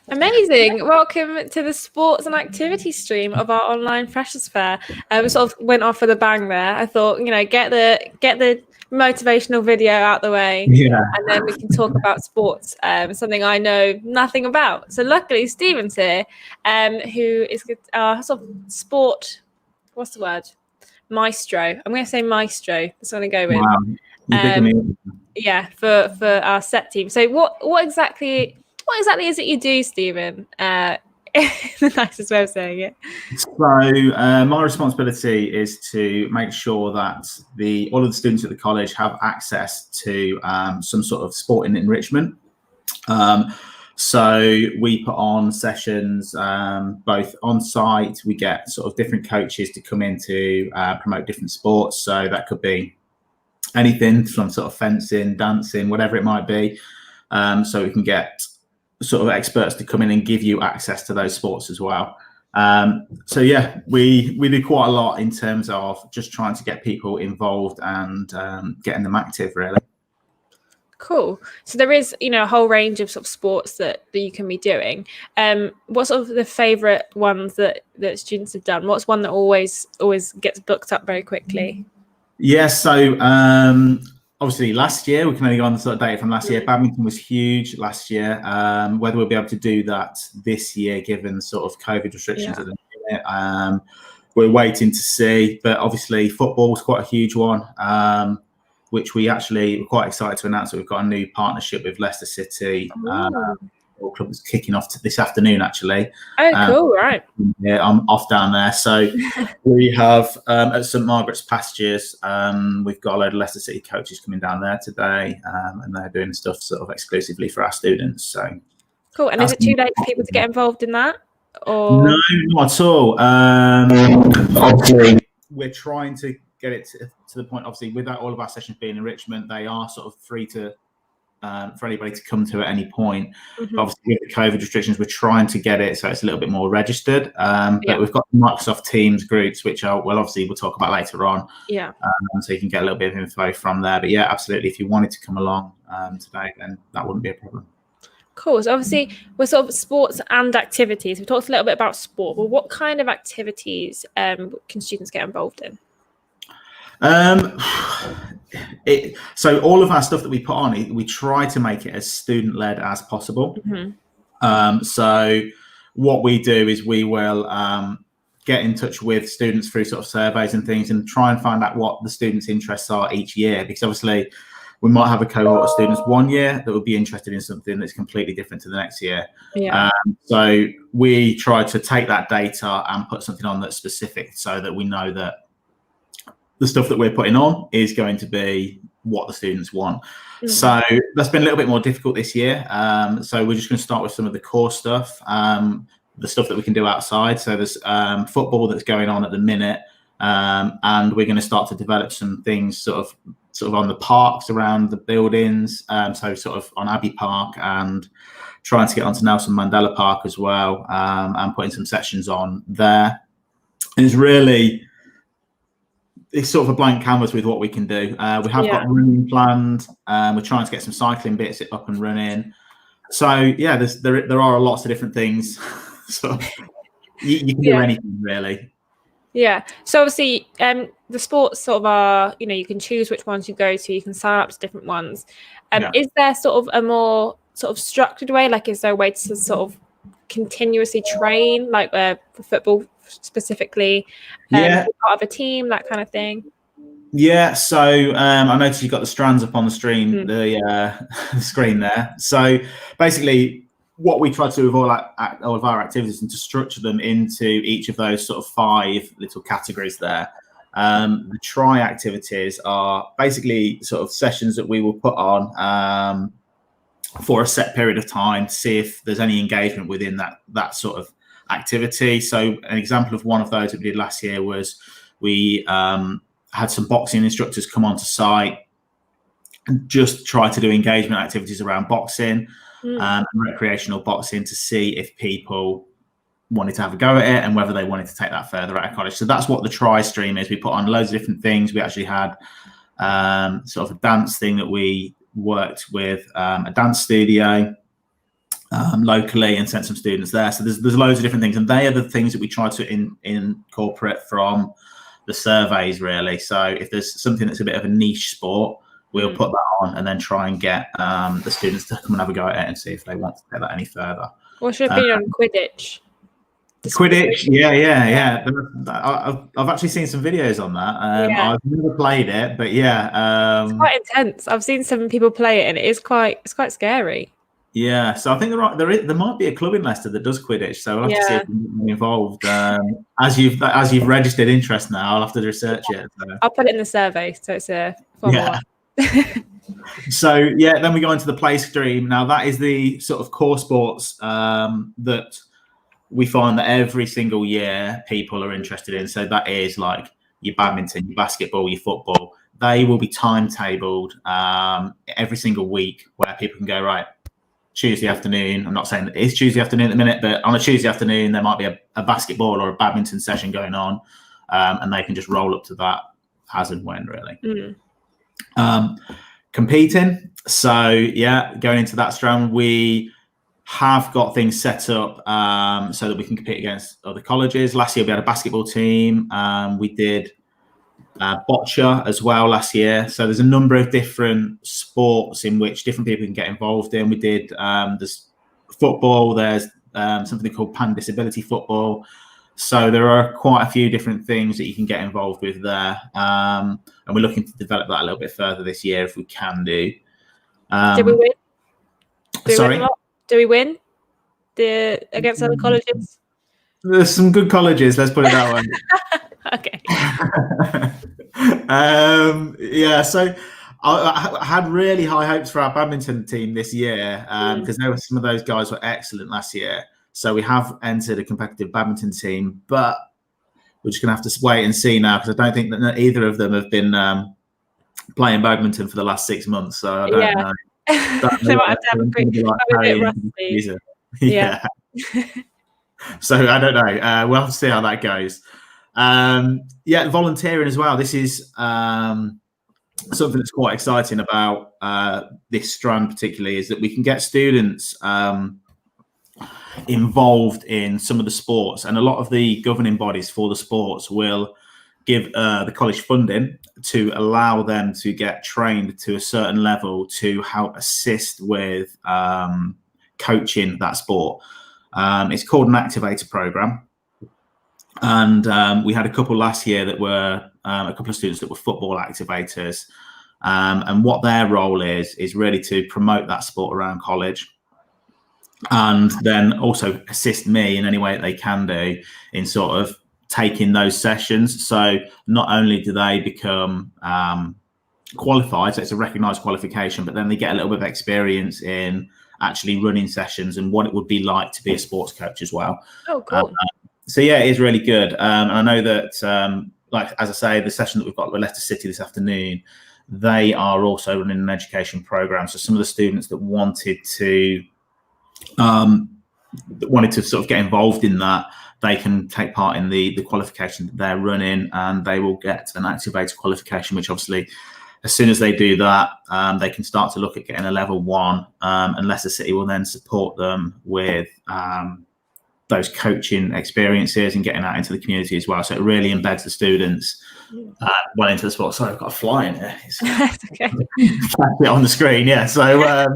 Amazing. Welcome to the sports and activity stream of our online Freshers Fair. We sort of went off with a bang there. I thought, get the motivational video out the way, and then we can talk about sports, something I know nothing about. So luckily Stephen's here, who is sort of sport, what's the word? Maestro. I'm going to say maestro. That's what I'm going to go with. Wow. For our set team. So what exactly is it you do, Stephen? The nicest way of saying it. So my responsibility is to make sure that all of the students at the college have access to some sort of sporting enrichment. So we put on sessions both on site. We get sort of different coaches to come in to promote different sports. So that could be anything from sort of fencing, dancing, whatever it might be. So we can get sort of experts to come in and give you access to those sports as well. So yeah, we do quite a lot in terms of just trying to get people involved and getting them active, really. Cool. So there is, a whole range of sort of sports that you can be doing. What's sort of the favourite ones that students have done? What's one that always gets booked up very quickly? Yeah, so obviously last year, we can only go on the sort of data from last year. Badminton was huge last year. Whether we'll be able to do that this year, given sort of COVID restrictions at the minute, we're waiting to see. But obviously football was quite a huge one, which we actually were quite excited to announce that we've got a new partnership with Leicester City. Club is kicking off this afternoon, actually. Oh, cool, right. Yeah, I'm off down there. So we have at St Margaret's Pastures, we've got a load of Leicester City coaches coming down there today, and they're doing stuff sort of exclusively for our students. So cool. And is it too late for people to get involved in that? Or no, not at all. Obviously, we're trying to get it to the point. Obviously, with all of our sessions being enrichment, they are sort of free to. For anybody to come to at any point. Obviously, with the COVID restrictions, we're trying to get it so it's a little bit more registered. But we've got Microsoft Teams groups, which are, obviously we'll talk about later on. Yeah. So you can get a little bit of info from there. But yeah, absolutely. If you wanted to come along today, then that wouldn't be a problem. Cool. So obviously, we're sort of sports and activities. We talked a little bit about sport, but what kind of activities can students get involved in? So all of our stuff that we put on, we try to make it as student-led as possible. So what we do is we will get in touch with students through sort of surveys and things and try and find out what the students' interests are each year, because obviously we might have a cohort of students one year that would be interested in something that's completely different to the next year. So we try to take that data and put something on that's specific so that we know that the stuff that we're putting on is going to be what the students want. So that's been a little bit more difficult this year. So we're just going to start with some of the core stuff, the stuff that we can do outside. So there's football that's going on at the minute, and we're going to start to develop some things sort of on the parks around the buildings. So sort of on Abbey Park and trying to get onto Nelson Mandela Park as well, and putting some sessions on there. And it's sort of a blank canvas with what we can do. We have got running planned. We're trying to get some cycling bits up and running. So yeah, there are lots of different things. So you can do anything really. Yeah. So obviously, the sports sort of are, you can choose which ones you go to. You can sign up to different ones. Is there sort of a more sort of structured way? Like, is there a way to sort of continuously train, like for football specifically, part of a team, that kind of thing? Yeah, so I noticed you've got the strands up on the screen, the screen there. So basically, what we try to do with all of our activities and to structure them into each of those sort of 5 little categories there. The try activities are basically sort of sessions that we will put on for a set period of time to see if there's any engagement within that sort of activity. So an example of one of those that we did last year was we had some boxing instructors come onto site and just try to do engagement activities around boxing and recreational boxing to see if people wanted to have a go at it and whether they wanted to take that further out of college. So that's what the try stream is. We put on loads of different things. We actually had sort of a dance thing that we worked with, a dance studio. locally and sent some students there. So there's loads of different things, and they are the things that we try to incorporate from the surveys, really. So if there's something that's a bit of a niche sport, we'll put that on and then try and get the students to come and have a go at it and see if they want to take that any further. What's your opinion on Quidditch? Quidditch, yeah. I've actually seen some videos on that. I've never played it, but it's quite intense. I've seen some people play it, and it's quite scary. Yeah, so I think there might be a club in Leicester that does Quidditch, so we'll have to see if we're involved. As you've registered interest now, I'll have to research it. So. I'll put it in the survey, so it's a formal one. So then we go into the play stream. Now that is the sort of core sports that we find that every single year people are interested in. So that is like your badminton, your basketball, your football. They will be timetabled every single week, where people can go, right, Tuesday afternoon. I'm not saying that it's Tuesday afternoon at the minute, but on a Tuesday afternoon, there might be a basketball or a badminton session going on, and they can just roll up to that as and when, really. Competing. So going into that strand, we have got things set up so that we can compete against other colleges. Last year we had a basketball team. We did boccia as well last year. So there's a number of different sports in which different people can get involved in. We did there's football. There's something called pan disability football. So there are quite a few different things that you can get involved with there. And we're looking to develop that a little bit further this year if we can do. Did we win? Sorry? Do we win against other colleges? There's some good colleges, let's put it that way. Okay. So I had really high hopes for our badminton team this year because some of those guys were excellent last year. So we have entered a competitive badminton team, but we're just going to have to wait and see now, because I don't think that either of them have been playing badminton for the last 6 months. So I don't know. They might have to have a quick bit rusty. Yeah. So I don't know. We'll have to see how that goes. Volunteering as well. This is something that's quite exciting about this strand particularly, is that we can get students involved in some of the sports, and a lot of the governing bodies for the sports will give the college funding to allow them to get trained to a certain level to help assist with coaching that sport. It's called an activator program, and we had a couple last year that were a couple of students that were football activators, and what their role is really to promote that sport around college, and then also assist me in any way that they can do in sort of taking those sessions. So not only do they become qualified, so it's a recognised qualification, but then they get a little bit of experience in actually running sessions and what it would be like to be a sports coach as well. Oh, cool. So it is really good. And I know that, like, as I say, the session that we've got with Leicester City this afternoon, they are also running an education program. So some of the students that wanted to sort of get involved in that, they can take part in the qualification that they're running, and they will get an activator qualification, which obviously as soon as they do that, they can start to look at getting a level 1, and Leicester City will then support them with those coaching experiences and getting out into the community as well. So it really embeds the students well into the sport. Sorry, I've got a fly in here. That's okay. On the screen, yeah. So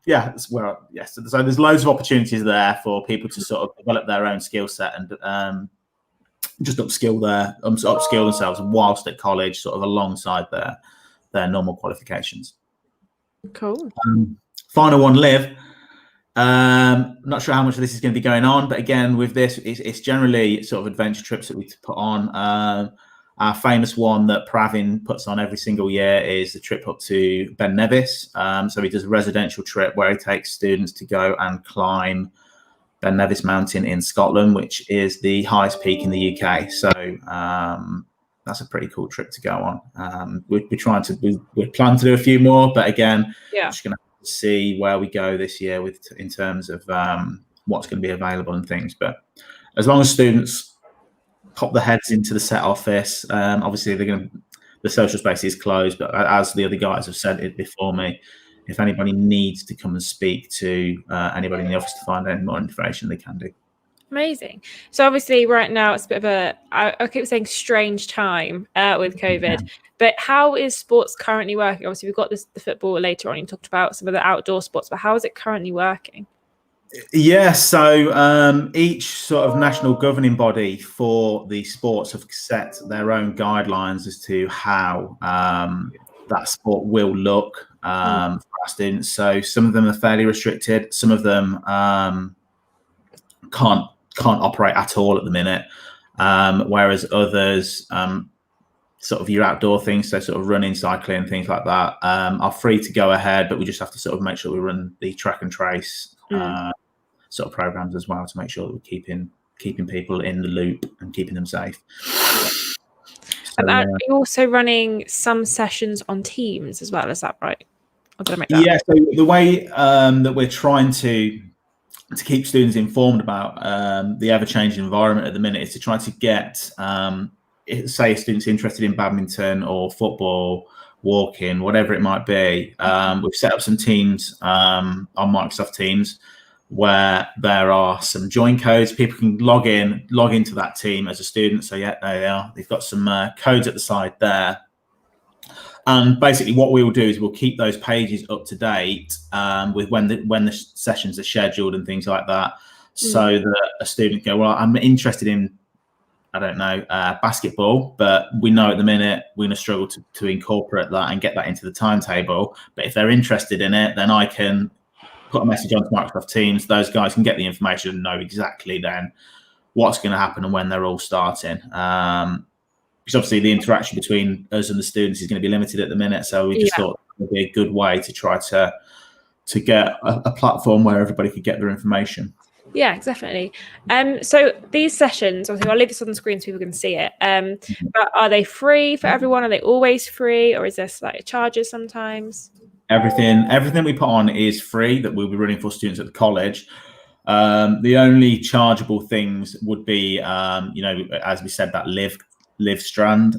so there's loads of opportunities there for people to sort of develop their own skill set and just upskill themselves whilst at college, sort of alongside their normal qualifications. Cool. Final one, Liv. Not sure how much of this is going to be going on, but again, with this, it's generally sort of adventure trips that we put on. Our famous one that Pravin puts on every single year is the trip up to Ben Nevis. So he does a residential trip where he takes students to go and climb Ben Nevis Mountain in Scotland, which is the highest peak in the UK. So that's a pretty cool trip to go on. We plan to do a few more, but again, we're just going to have to see where we go this year in terms of what's going to be available and things. But as long as students pop their heads into the set office, obviously the social space is closed, but as the other guys have said it before me, if anybody needs to come and speak to anybody in the office to find any more information, they can do. Amazing. So obviously right now it's a bit of a, I keep saying strange time with COVID, but how is sports currently working? Obviously we've got the football later on. You talked about some of the outdoor sports, but how is it currently working? Yeah, so each sort of national governing body for the sports have set their own guidelines as to how that sport will look for our students. So some of them are fairly restricted. Some of them can't operate at all at the minute, whereas others, sort of your outdoor things, so sort of running, cycling, things like that, are free to go ahead, but we just have to sort of make sure we run the track and trace sort of programs as well to make sure that we're keeping people in the loop and keeping them safe. So, are you also running some sessions on Teams as well? Is that right? Or did I make that? Yeah. So the way that we're trying to keep students informed about the ever-changing environment at the minute is to try to get, say, a student's interested in badminton or football, walking, whatever it might be. We've set up some teams on Microsoft Teams where there are some join codes. People can log into that team as a student. So yeah, there they are. They've got some codes at the side there. And basically what we will do is we'll keep those pages up to date with when the sessions are scheduled and things like that, so that a student can go, well, I'm interested in, I don't know, basketball, but we know at the minute we're going to struggle to incorporate that and get that into the timetable. But if they're interested in it, then I can put a message onto Microsoft Teams. Those guys can get the information and know exactly then what's going to happen and when they're all starting. Because obviously the interaction between us and the students is going to be limited at the minute. So we just thought it would be a good way to try to get a platform where everybody could get their information. Yeah, definitely. So these sessions, obviously I'll leave this on the screen so people can see it. But are they free for everyone? Are they always free, or is there like charges sometimes? Everything we put on is free that we'll be running for students at the college. The only chargeable things would be, as we said, that live strand,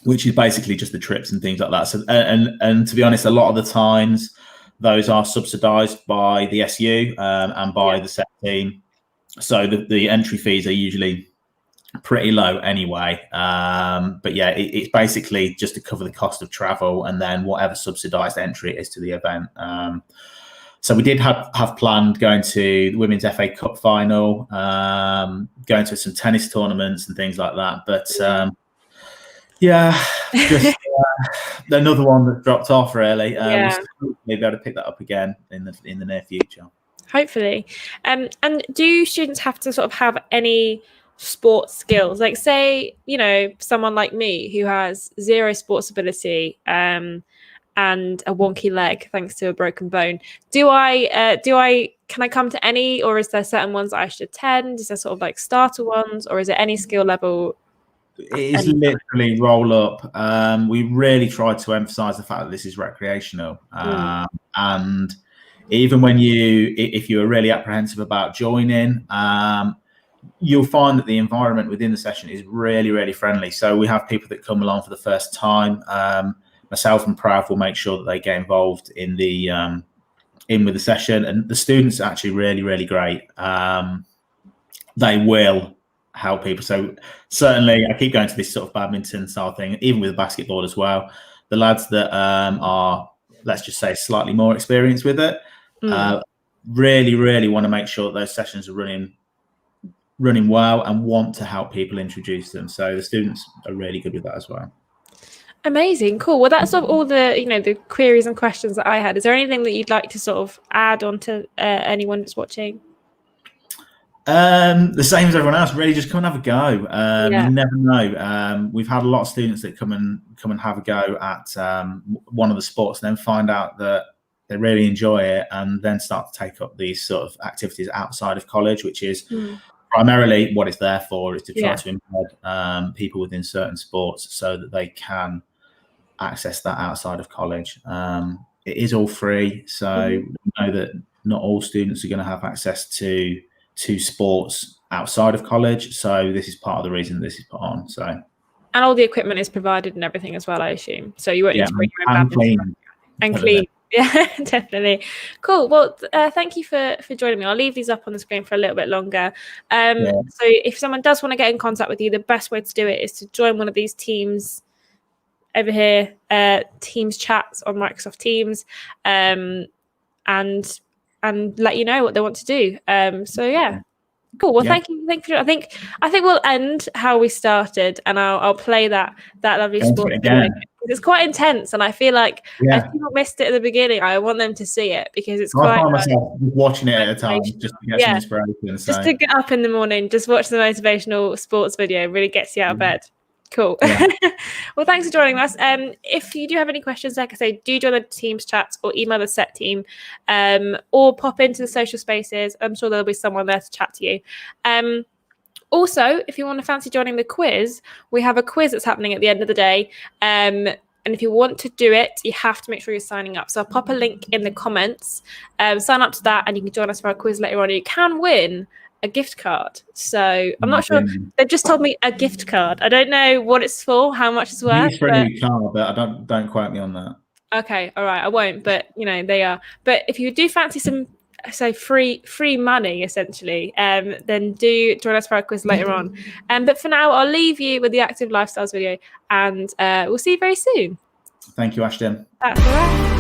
which is basically just the trips and things like that. So, and to be honest, a lot of the times those are subsidised by the SU and by the set team. So the entry fees are usually pretty low anyway. But yeah, it's basically just to cover the cost of travel and then whatever subsidised entry is to the event. So we did have planned going to the Women's FA Cup final, going to some tennis tournaments and things like that. But just another one that dropped off really. We'll hopefully be able to pick that up again in the near future. Hopefully. And do students have to sort of have any sports skills? Like say, someone like me who has zero sports ability, and a wonky leg thanks to a broken bone. Can I come to any, or is there certain ones that I should attend? Is there sort of like starter ones, or is it any skill level? It is literally roll up. We really try to emphasize the fact that this is recreational. And even if you are really apprehensive about joining, you'll find that the environment within the session is really, really friendly. So we have people that come along for the first time. Myself and Prav will make sure that they get involved in with the session, and the students are actually really, really great. They will help people. So certainly, I keep going to this sort of badminton style thing, even with basketball as well. The lads that are, let's just say, slightly more experienced with it, really, really want to make sure that those sessions are running well and want to help people introduce them. So the students are really good with that as well. Amazing, cool. Well, that's sort of all the the queries and questions that I had. Is there anything that you'd like to sort of add on to anyone that's watching? The same as everyone else. Really, just come and have a go. You never know. We've had a lot of students that come and have a go at one of the sports, and then find out that they really enjoy it, and then start to take up these sort of activities outside of college, which is primarily what it's there for, is to try to embed people within certain sports so that they can access that outside of college. It is all free, so we know that not all students are going to have access to sports outside of college. So this is part of the reason this is put on. So, and all the equipment is provided and everything as well, I assume. So you won't need to bring your own badminton. and clean. Yeah, definitely. Cool. Well, thank you for joining me. I'll leave these up on the screen for a little bit longer. So if someone does want to get in contact with you, the best way to do it is to join one of these teams over here, Teams chats on Microsoft Teams, and let you know what they want to do. So yeah. Cool. Well, thank you. I think we'll end how we started, and I'll play that lovely sport video. It's quite intense, and I feel like if people missed it at the beginning, I want them to see it because it's quite. I find myself watching it at a time just to get some inspiration. Just to get up in the morning, just watch the motivational sports video. It really gets you out of bed. Cool. Yeah. Well, thanks for joining us. If you do have any questions, like I say, do join the Teams chats or email the set team, or pop into the social spaces. I'm sure there'll be someone there to chat to you. Also, if you want to fancy joining the quiz, we have a quiz that's happening at the end of the day. And if you want to do it, you have to make sure you're signing up. So I'll pop a link in the comments. Sign up to that, and you can join us for our quiz later on. You can win a gift card. So I'm not sure. They've just told me a gift card. I don't know what it's for, how much it's worth. It's for a new car, but don't quote me on that. Okay, all right, I won't. But they are. But if you do fancy some, say free money, essentially, then do join us for our quiz later on. But for now, I'll leave you with the Active Lifestyles video, and we'll see you very soon. Thank you, Ashton. That's all right.